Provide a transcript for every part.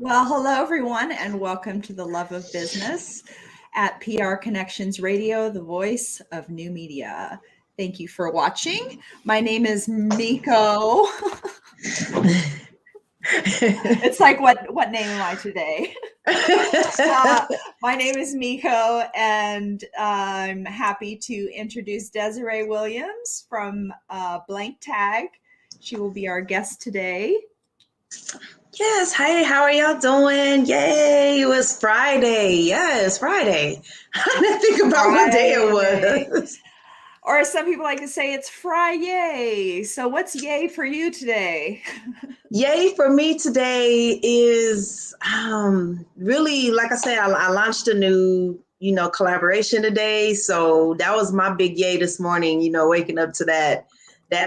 Well, hello, everyone, and welcome to the Love of Business at PR Connections Radio, the voice of new media. Thank you for watching. My name is Miko. It's like, what name am I today? My name is Miko, and I'm happy to introduce Desiree Williams from Blank Tag. She will be our guest today. Yes. Hey, how are y'all doing? Yay. It was Friday. Yes, Friday. I didn't think about what day it was. Or as some people like to say, it's Fry-yay. So what's yay for you today? Yay for me today is really, like I said, I launched a new, collaboration today. So that was my big yay this morning, waking up to that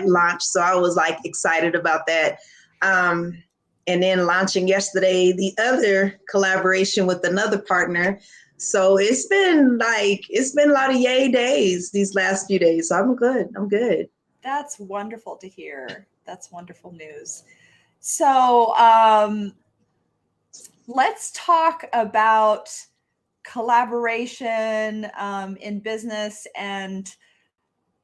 launch. So I was like excited about that. And then launching yesterday, the other collaboration with another partner. So it's been a lot of yay days these last few days. So I'm good. That's wonderful to hear. That's wonderful news. So let's talk about collaboration in business. And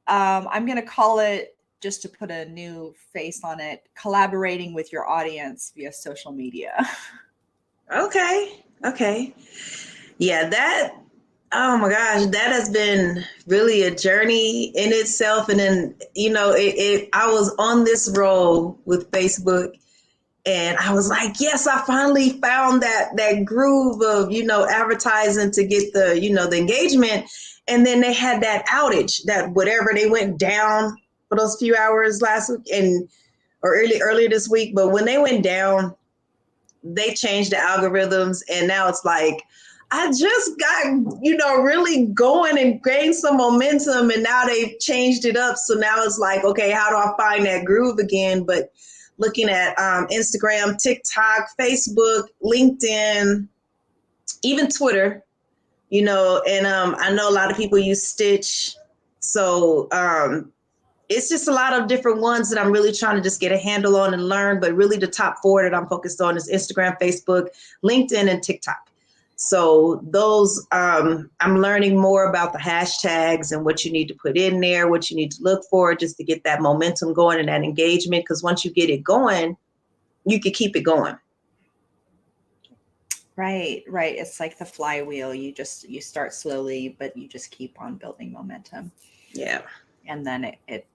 I'm going to call it, just to put a new face on it, collaborating with your audience via social media. Okay. Yeah, oh my gosh, that has been really a journey in itself. And then, I was on this roll with Facebook and I was like, yes, I finally found that groove of, advertising to get the engagement. And then they had that outage, that whatever, they went down for those few hours last week or earlier this week. But when they went down, they changed the algorithms, and now it's like I just got really going and gained some momentum, and now they've changed it up. So now it's like, okay, how do I find that groove again? But looking at Instagram, TikTok, Facebook, LinkedIn, even Twitter, and I know a lot of people use Stitch. So it's just a lot of different ones that I'm really trying to just get a handle on and learn. But really the top four that I'm focused on is Instagram, Facebook, LinkedIn, and TikTok. So those, I'm learning more about the hashtags and what you need to put in there, what you need to look for just to get that momentum going and that engagement. Because once you get it going, you can keep it going. Right. It's like the flywheel. You start slowly, but you just keep on building momentum. Yeah. And then it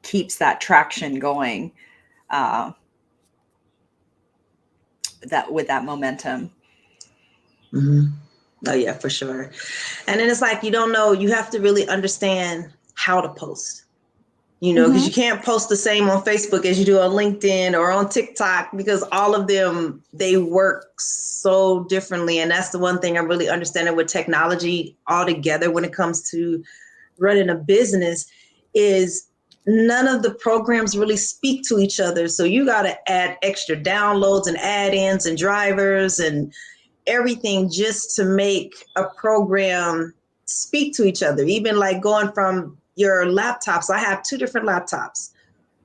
keeps that traction going. That with that momentum. Mm-hmm. Oh yeah, for sure. And then it's like, you don't know, you have to really understand how to post, because you can't post the same on Facebook as you do on LinkedIn or on TikTok, because all of them, they work so differently. And that's the one thing I'm really understanding with technology altogether when it comes to running a business is none of the programs really speak to each other. So you got to add extra downloads and add-ins and drivers and everything just to make a program speak to each other. Even like going from your laptops. I have two different laptops.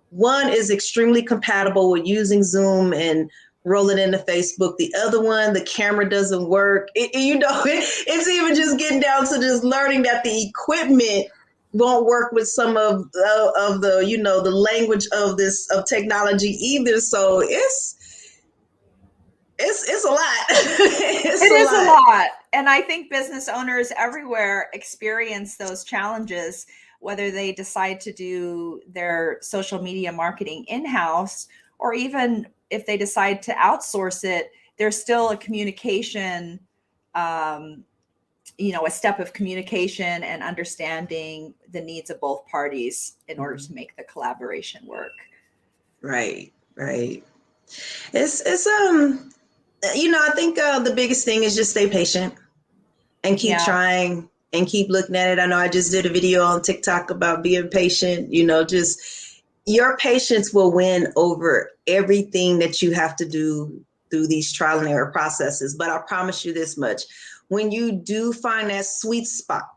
One is extremely compatible with using Zoom and rolling into Facebook. The other one, the camera doesn't work. It's even just getting down to just learning that the equipment won't work with some of the the language of technology either. So it's a lot. It is a lot. And I think business owners everywhere experience those challenges, whether they decide to do their social media marketing in-house, or even if they decide to outsource it, there's still a communication, a step of communication and understanding the needs of both parties in order to make the collaboration work. Right. It's I think the biggest thing is just stay patient and keep trying and keep looking at it. I know I just did a video on TikTok about being patient, just your patience will win over everything that you have to do through these trial and error processes. But I promise you this much, when you do find that sweet spot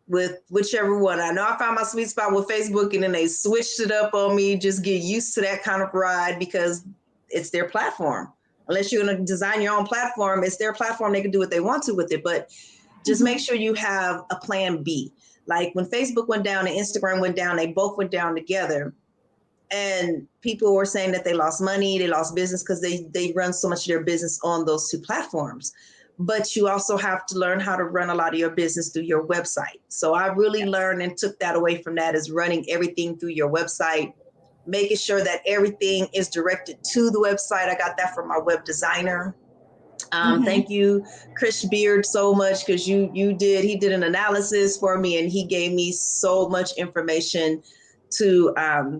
with whichever one, I know I found my sweet spot with Facebook and then they switched it up on me, just get used to that kind of ride, because it's their platform. Unless you're going to design your own platform, it's their platform. They can do what they want to with it. But just make sure you have a plan B. Like when Facebook went down and Instagram went down, they both went down together. And people were saying that they lost money, they lost business because they run so much of their business on those two platforms. But you also have to learn how to run a lot of your business through your website. So I really learned and took that away from that, is running everything through your website, making sure that everything is directed to the website. I got that from my web designer. Thank you, Chris Beard, so much, because he did an analysis for me, and he gave me so much information to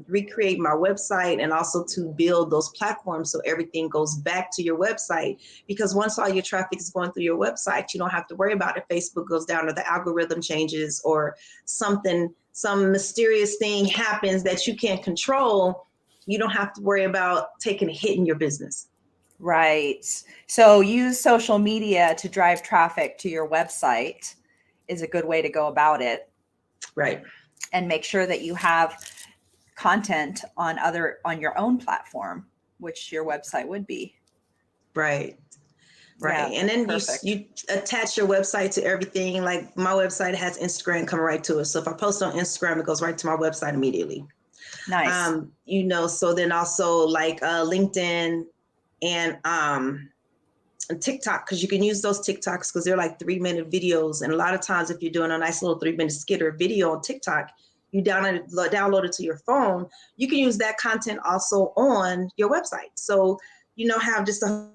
recreate my website and also to build those platforms so everything goes back to your website. Because once all your traffic is going through your website, you don't have to worry about if Facebook goes down or the algorithm changes or some mysterious thing happens that you can't control. You don't have to worry about taking a hit in your business. Right. So use social media to drive traffic to your website is a good way to go about it. Right. And make sure that you have content on your own platform, which your website would be. Right. Right. Yeah, and then perfect. you attach your website to everything. Like my website has Instagram coming right to it. So if I post on Instagram, it goes right to my website immediately. Nice. So then also like LinkedIn and TikTok, because you can use those TikToks because they're like 3-minute videos. And a lot of times if you're doing a nice little 3-minute skit or video on TikTok, you download it to your phone. You can use that content also on your website. So, have just a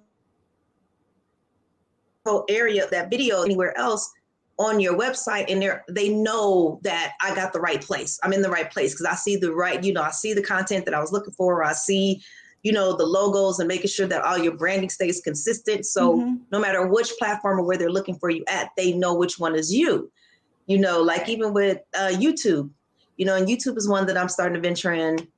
whole area of that video anywhere else on your website, and they know that I got the right place. I'm in the right place because I see I see the content that I was looking for. Or I see the logos, and making sure that all your branding stays consistent. So no matter which platform or where they're looking for you at, they know which one is you. Like even with YouTube, and YouTube is one that I'm starting to venture in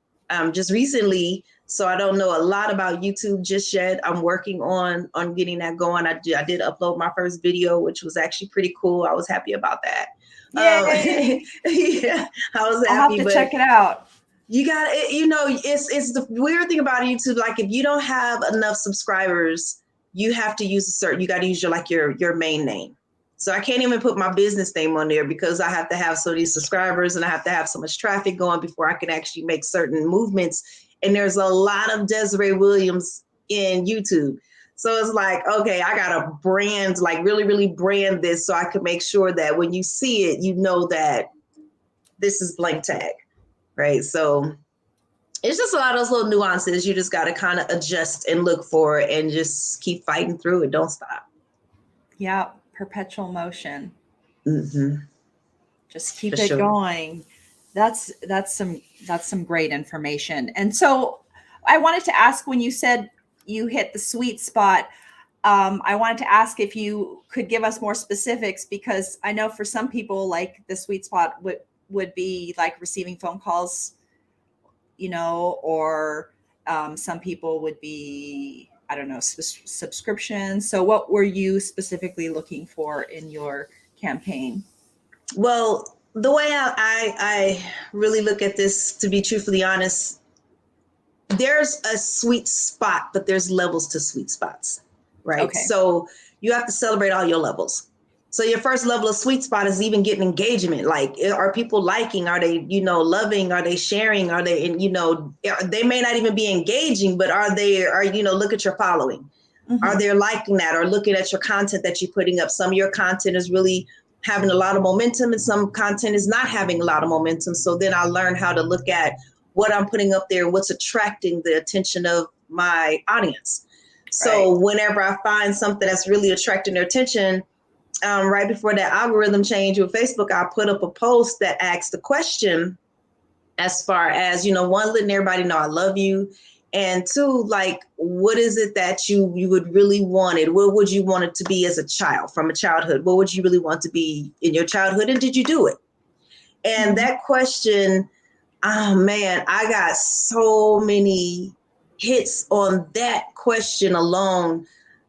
just recently. So I don't know a lot about YouTube just yet. I'm working on getting that going. I did upload my first video, which was actually pretty cool. I was happy about that. Yay! Yeah, I was happy. I'll have to check it out. You got it. It's the weird thing about YouTube. Like if you don't have enough subscribers, you have to use you got to use your main name. So I can't even put my business name on there because I have to have so many subscribers and I have to have so much traffic going before I can actually make certain movements. And there's a lot of Desiree Williams in YouTube. So it's like, okay, I got to brand, like really, really brand this so I can make sure that when you see it, you know that this is blank tag. Right. So it's just a lot of those little nuances. You just got to kind of adjust and look for it and just keep fighting through it. Don't stop. Yeah. Perpetual motion. Just keep it going. That's some great information. And so I wanted to ask, when you said you hit the sweet spot, I wanted to ask if you could give us more specifics, because I know for some people, like the sweet spot would be like receiving phone calls, or some people would be, I don't know, subscriptions. So what were you specifically looking for in your campaign? Well, the way I really look at this, to be truthfully honest, there's a sweet spot, but there's levels to sweet spots, right? Okay. So you have to celebrate all your levels. So your first level of sweet spot is even getting engagement. Like, are people liking? Are they, loving? Are they sharing? Are they, they may not even be engaging, but look at your following. Are they liking that or looking at your content that you're putting up? Some of your content is really having a lot of momentum and some content is not having a lot of momentum. So then I learned how to look at what I'm putting up there, what's attracting the attention of my audience. So whenever I find something that's really attracting their attention, right before that algorithm change with Facebook, I put up a post that asks the question as far as, one, letting everybody know I love you. And two, like, what is it that you would really want it? What would you want it to be as a child, from a childhood? What would you really want to be in your childhood? And did you do it? And that question, oh man, I got so many hits on that question alone.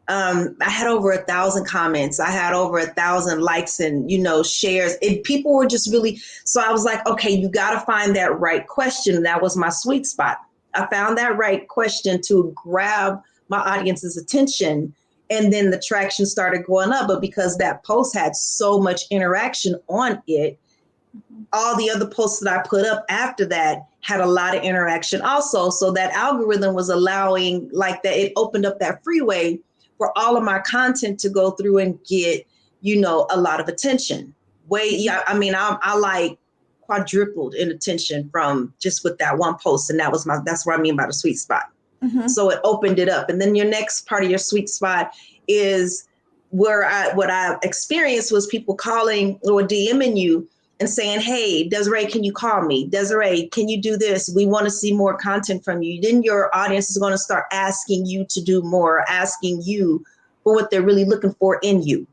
I had over 1,000 comments. I had over 1,000 likes and, shares. And people were just really, so I was like, okay, you got to find that right question. That was my sweet spot. I found that right question to grab my audience's attention. And then the traction started going up. But because that post had so much interaction on it, all the other posts that I put up after that had a lot of interaction also. So that algorithm was allowing, like, that it opened up that freeway for all of my content to go through and get, you know, a lot of attention. I like quadrupled in attention from just with that one post. And that's what I mean by the sweet spot. Mm-hmm. So it opened it up. And then your next part of your sweet spot is what I experienced was people calling or DMing you and saying, hey, Desiree, can you call me? Desiree, can you do this? We want to see more content from you. Then your audience is going to start asking you to do more, asking you for what they're really looking for in you,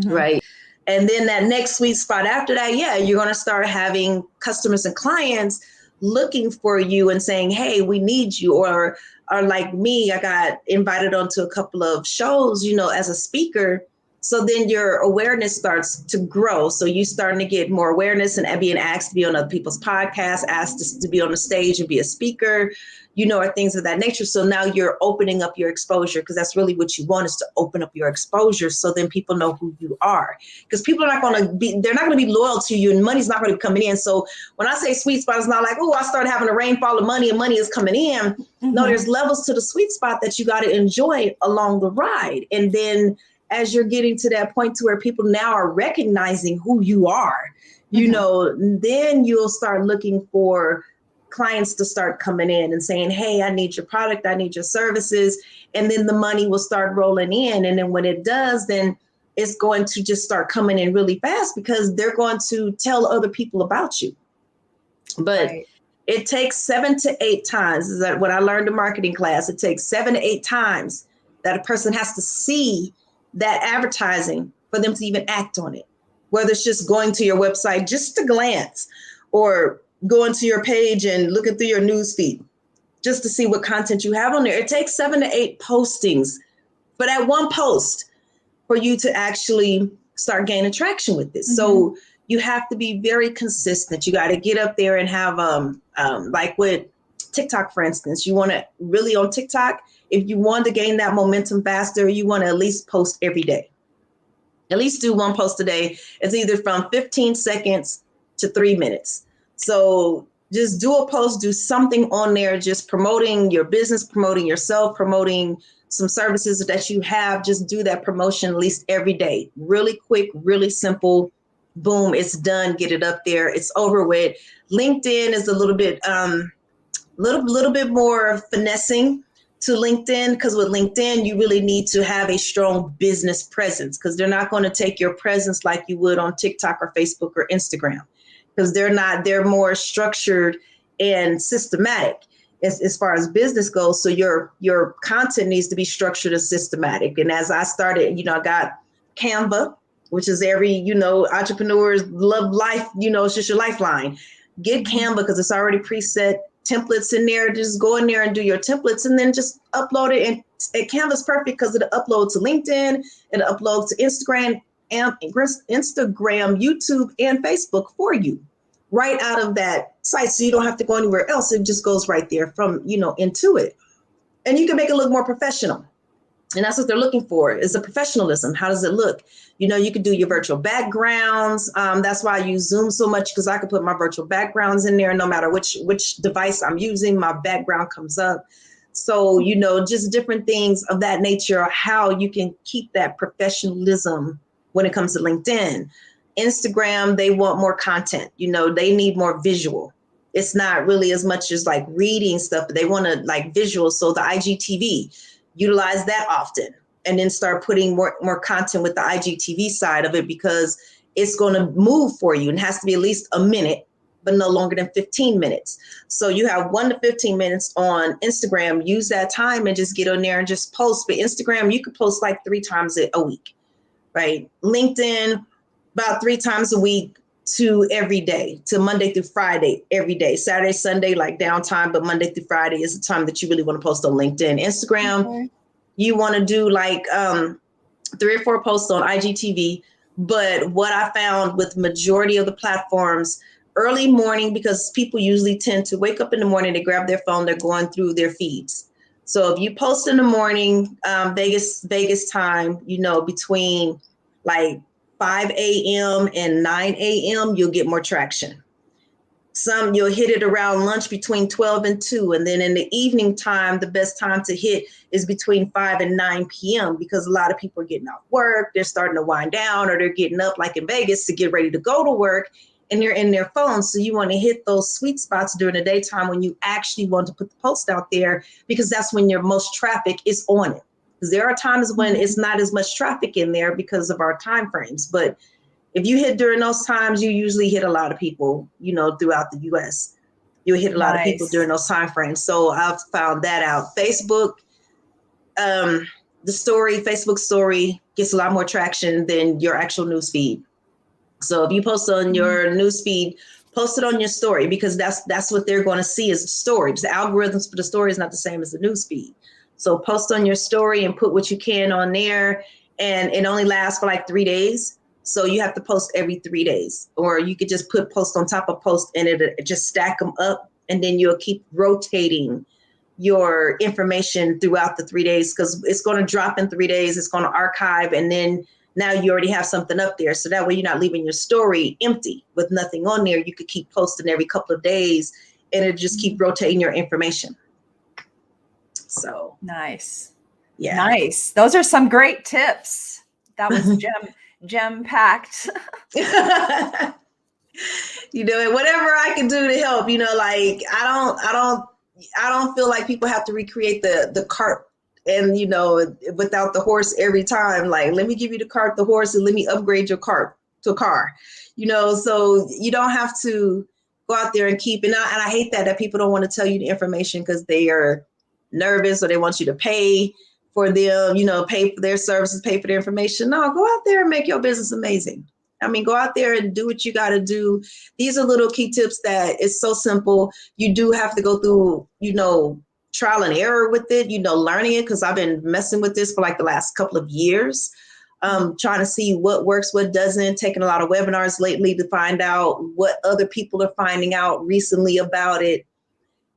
right? And then that next sweet spot after that, yeah, you're going to start having customers and clients looking for you and saying, hey, we need you. Or like me, I got invited onto a couple of shows, you know, as a speaker. So then your awareness starts to grow. So you starting to get more awareness and being asked to be on other people's podcasts, asked to be on the stage and be a speaker, you know, or things of that nature. So now you're opening up your exposure, because that's really what you want, is to open up your exposure. So then people know who you are, because people are not going to be, they're not going to be loyal to you, and money's not going to be coming in. So when I say sweet spot, it's not like, oh, I started having a rainfall of money and money is coming in. No, there's levels to the sweet spot that you got to enjoy along the ride. And then as you're getting to that point to where people now are recognizing who you are, you know, then you'll start looking for clients to start coming in and saying, hey, I need your product, I need your services. And then the money will start rolling in. And then when it does, then it's going to just start coming in really fast, because they're going to tell other people about you. But it takes 7 to 8 times. Is that what I learned in marketing class? It takes 7 to 8 times that a person has to see that advertising for them to even act on it, whether it's just going to your website just to glance, or going to your page and looking through your news feed just to see what content you have on there. It takes 7 to 8 postings for that one post for you to actually start gaining traction with this. So you have to be very consistent. You got to get up there and have, like with TikTok, for instance, you want to really on TikTok, if you want to gain that momentum faster, you want to at least post every day. At least do one post a day. It's either from 15 seconds to 3 minutes. So just do a post, do something on there, just promoting your business, promoting yourself, promoting some services that you have. Just do that promotion at least every day. Really quick, really simple. Boom, it's done. Get it up there. It's over with. LinkedIn is a little bit more finessing to LinkedIn, because with LinkedIn, you really need to have a strong business presence, because they're not going to take your presence like you would on TikTok or Facebook or Instagram, because they're more structured and systematic as far as business goes. So your content needs to be structured and systematic. And as I started, you know, I got Canva, which is every, you know, entrepreneurs love life, you know, it's just your lifeline. Get Canva, because it's already preset templates in there. Just go in there and do your templates, and then just upload it. And Canva's perfect because it'll upload to LinkedIn, it'll upload to Instagram, YouTube, and Facebook for you right out of that site. So you don't have to go anywhere else. It just goes right there from, you know, into it. And you can make it look more professional. And that's what they're looking for, is the professionalism. How does it look? You know, you could do your virtual backgrounds. That's why I use Zoom so much, because I could put my virtual backgrounds in there. No matter which device I'm using, my background comes up. So, you know, just different things of that nature, how you can keep that professionalism when it comes to LinkedIn. Instagram, they want more content. You know, they need more visual. It's not really as much as like reading stuff, but they want to like visual. So the IGTV, utilize that often, and then start putting more content with the IGTV side of it, because it's going to move for you, and has to be at least a minute, but no longer than 15 minutes. So you have 1 to 15 minutes on Instagram. Use that time and just get on there and just post. But Instagram, you could post like 3 times a week, right? LinkedIn, about 3 times a week to every day, to Monday through Friday, every day. Saturday, Sunday, like downtime, but Monday through Friday is the time that you really want to post on LinkedIn. Instagram, you want to do like 3 or 4 posts on IGTV. But what I found with majority of the platforms, early morning, because people usually tend to wake up in the morning, they grab their phone, they're going through their feeds. So if you post in the morning, Vegas time, between like 5 a.m. and 9 a.m., you'll get more traction. Some you'll hit it around lunch between 12 and 2. And then in the evening time, the best time to hit is between 5 and 9 p.m. because a lot of people are getting off work, they're starting to wind down, or they're getting up like in Vegas to get ready to go to work, and they're in their phones. So you want to hit those sweet spots during the daytime when you actually want to put the post out there, because that's when your most traffic is on it. Because there are times when it's not as much traffic in there because of our time frames. But if you hit during those times, you usually hit a lot of people, throughout the US. You hit a lot of people during those time frames. So I've found that out. Facebook, Facebook story gets a lot more traction than your actual news feed. So if you post on your news feed, post it on your story, because that's what they're going to see is the story. Because the algorithms for the story is not the same as the news feed. So post on your story and put what you can on there, and it only lasts for like 3 days. So you have to post every 3 days, or you could just put post on top of post and it just stack them up. And then you'll keep rotating your information throughout the 3 days, because it's going to drop in 3 days. It's going to archive. And then now you already have something up there. So that way you're not leaving your story empty with nothing on there. You could keep posting every couple of days and it just keep rotating your information. So nice. Yeah. Nice. Those are some great tips. That was gem packed. And whatever I can do to help, like I don't feel like people have to recreate the cart and, without the horse every time. Like, let me give you the cart, the horse, and let me upgrade your cart to a car, so you don't have to go out there and keep, and I hate that people don't want to tell you the information because they are nervous, or they want you to pay for them, pay for their services, pay for their information. No, go out there and make your business amazing. I mean, go out there and do what you got to do. These are little key tips that it's so simple. You do have to go through, trial and error with it, learning it, because I've been messing with this for like the last couple of years, trying to see what works, what doesn't, taking a lot of webinars lately to find out what other people are finding out recently about it.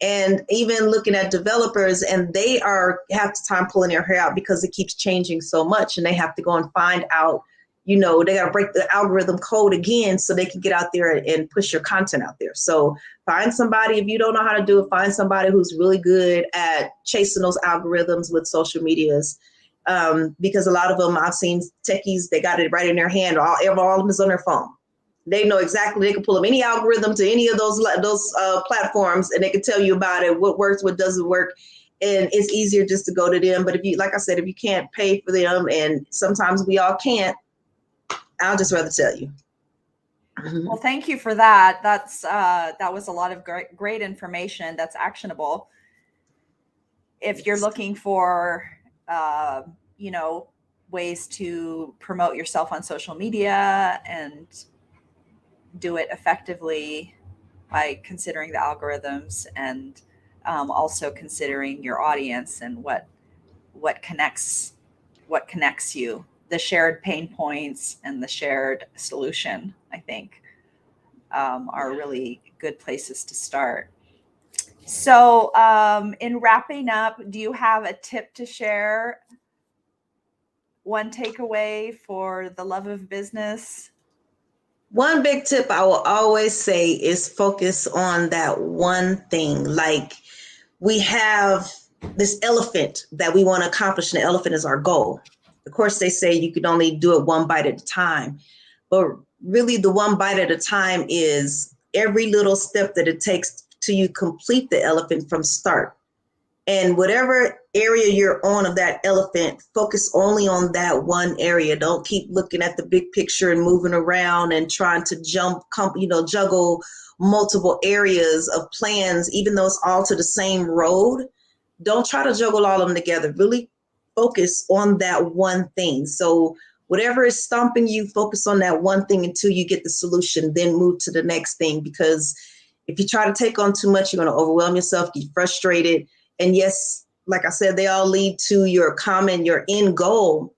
And even looking at developers, and they are half the time pulling their hair out because it keeps changing so much, and they have to go and find out, they got to break the algorithm code again so they can get out there and push your content out there. So find somebody, if you don't know how to do it, find somebody who's really good at chasing those algorithms with social medias. Because a lot of them, I've seen techies, they got it right in their hand, all of them is on their phone. They know exactly, they can pull up any algorithm to any of those platforms, and they can tell you about it, what works, what doesn't work. And it's easier just to go to them. But if you, like I said, if you can't pay for them, and sometimes we all can't, I'll just rather tell you. Well, thank you for that. That was a lot of great information that's actionable. If you're looking for, ways to promote yourself on social media and do it effectively by considering the algorithms, and also considering your audience and what connects you, the shared pain points and the shared solution, I think, are really good places to start. So in wrapping up, do you have a tip to share? One takeaway for the love of business? One big tip I will always say is focus on that one thing. Like, we have this elephant that we want to accomplish, and the elephant is our goal. Of course, they say you can only do it one bite at a time, but really the one bite at a time is every little step that it takes to you complete the elephant from start. And whatever area you're on of that elephant, focus only on that one area. Don't keep looking at the big picture and moving around and trying to juggle multiple areas of plans, even though it's all to the same road. Don't try to juggle all of them together. Really focus on that one thing. So whatever is stomping you, focus on that one thing until you get the solution, then move to the next thing. Because if you try to take on too much, you're going to overwhelm yourself, get frustrated. And yes, like I said, they all lead to your end goal,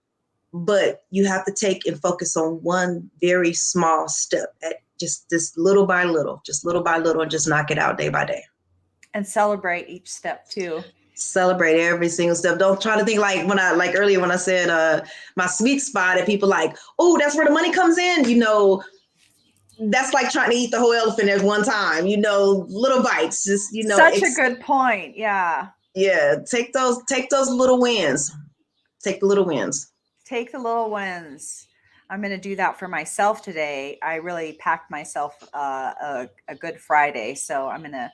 but you have to take and focus on one very small step at just this little by little, and just knock it out day by day. And celebrate each step too. Celebrate every single step. Don't try to think like earlier when I said my sweet spot, and people like, oh, that's where the money comes in. That's like trying to eat the whole elephant at one time. Little bites. Just such a good point. Yeah. Yeah. Take those little wins. Take the little wins. Take the little wins. I'm going to do that for myself today. I really packed myself a good Friday, so I'm going to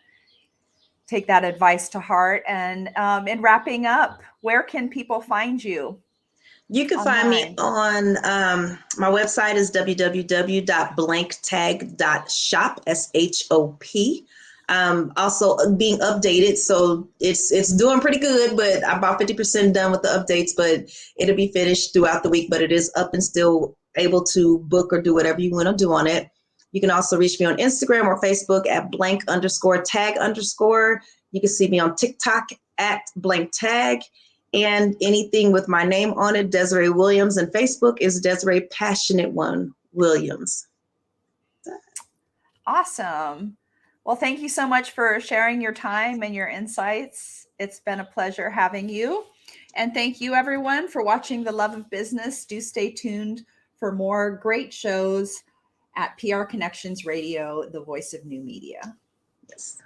take that advice to heart. And in wrapping up, where can people find you? You can find me on my website is www.blanktag.shop, SHOP. Also being updated, so it's doing pretty good, but I'm about 50% done with the updates, but it'll be finished throughout the week, but it is up and still able to book or do whatever you want to do on it. You can also reach me on Instagram or Facebook at @blank_tag_. You can see me on TikTok at @blanktag. And anything with my name on it, Desiree Williams, and Facebook is Desiree Passionate One Williams. Awesome. Well, thank you so much for sharing your time and your insights. It's been a pleasure having you. And thank you, everyone, for watching The Love of Business. Do stay tuned for more great shows at PR Connections Radio, the voice of new media. Yes.